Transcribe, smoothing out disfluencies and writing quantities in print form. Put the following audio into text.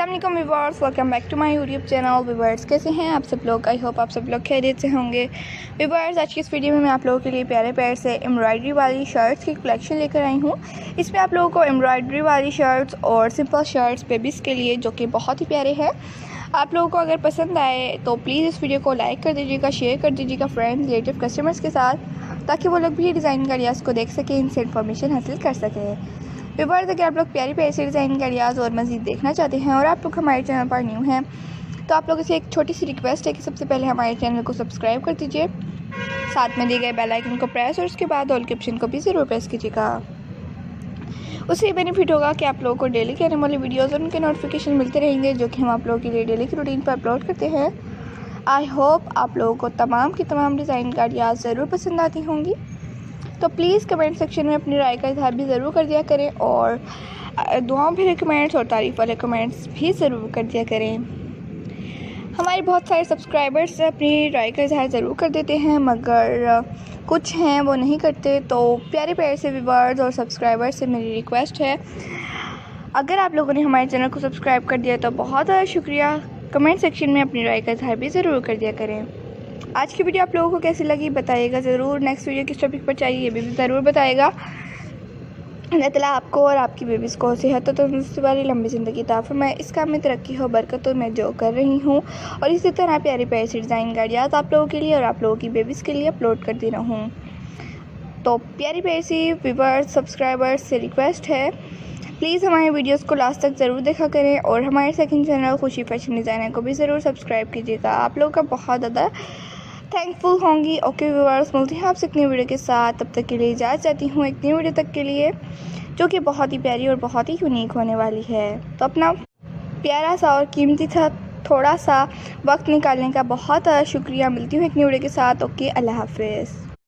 अस्सलाम वालेकुम viewers, welcome back to my YouTube channel. Viewers कैसे हैं आप सब लोग? आई होप आप सब लोग खैरियत से होंगे। व्यूअर्स आज की इस वीडियो में मैं आप लोगों के लिए प्यारे प्यारे से एम्ब्रॉयडरी वाली शर्ट्स की कलेक्शन लेकर आई हूँ। इसमें आप लोगों को एम्ब्रॉयडरी वाली शर्ट्स और सिंपल शर्ट्स बेबीज़ के लिए जो कि बहुत ही प्यारे हैं। आप लोगों को अगर पसंद आए तो प्लीज़ इस वीडियो को लाइक कर दीजिएगा, शेयर कर दीजिएगा फ्रेंड्स, रिलेटिव, कस्टमर्स के साथ, ताकि वो लोग भी डिज़ाइन आइडियाज़ को देख सकें, इनसे इन्फॉर्मेशन हासिल कर सकें। व्यूअर्स अगर आप लोग प्यारी प्यारी से डिज़ाइन आइडियाज़ और मज़ीद देखना चाहते हैं और आप लोग हमारे चैनल पर न्यू हैं तो आप लोगों से एक छोटी सी रिक्वेस्ट है कि सबसे पहले हमारे चैनल को सब्सक्राइब कर दीजिए, साथ में दिए गए बेल आइकन को प्रेस और उसके बाद ऑल के ऑप्शन को भी ज़रूर प्रेस कीजिएगा। उससे बेनिफिट होगा कि आप लोगों को डेली के आने वाली वीडियोज़ और उनके नोटिफिकेशन मिलते रहेंगे जो कि हम आप लोगों के लिए डेली की रूटीन पर अपलोड करते हैं। आई होप आप लोगों को तमाम की तमाम डिज़ाइन आइडियाज़ ज़रूर पसंद आती होंगी, तो प्लीज़ कमेंट सेक्शन में अपनी राय का इज़हार भी ज़रूर कर दिया करें और दुआओं भरे कमेंट्स और तारीफ़ वाले कमेंट्स भी ज़रूर कर दिया करें। हमारे बहुत सारे सब्सक्राइबर्स अपनी राय का इज़हार ज़रूर कर देते हैं, मगर कुछ हैं वो नहीं करते। तो प्यारे प्यारे से व्यूअर्स और सब्सक्राइबर्स से मेरी रिक्वेस्ट है, अगर आप लोगों ने हमारे चैनल को सब्सक्राइब कर दिया तो बहुत ज़्यादा शुक्रिया। कमेंट सेक्शन में अपनी राय का इज़हार भी ज़रूर कर दिया करें। आज की वीडियो आप लोगों को कैसी लगी बताइएगा ज़रूर। नेक्स्ट वीडियो किस टॉपिक पर चाहिए ये भी ज़रूर बताइएगा। अल्लाह ताला आपको और आपकी बेबीज़ को सेहत और तंदुरुस्ती वाली लंबी ज़िंदगी अता फरमाए, इस काम में तरक्की हो, बरकत हो मैं जो कर रही हूँ, और इसी तरह प्यारे प्यारे से डिज़ाइन आइडियाज़ आप लोगों के लिए और आप लोगों की बेबीज़ के लिए अपलोड करती रहूँ। तो प्यारी प्यारी सी व्यूअर्स सब्सक्राइबर्स से रिक्वेस्ट है, प्लीज़ हमारे वीडियोस को लास्ट तक ज़रूर देखा करें और हमारे सेकंड चैनल खुशी फैशन डिज़ाइनर को भी ज़रूर सब्सक्राइब कीजिएगा। आप लोगों का बहुत ज़्यादा थैंकफुल होंगी। ओके व्यूअर्स, मिलती हैं आपसे एक नई वीडियो के साथ। तब तक के लिए इजाज़त चाहती हूँ एक नई वीडियो तक के लिए जो कि बहुत ही प्यारी और बहुत ही यूनिक होने वाली है। तो अपना प्यारा सा और कीमती था थोड़ा सा वक्त निकालने का बहुत शुक्रिया। मिलती हूँ एक नई वीडियो के साथ। ओके, अल्लाह हाफिज़।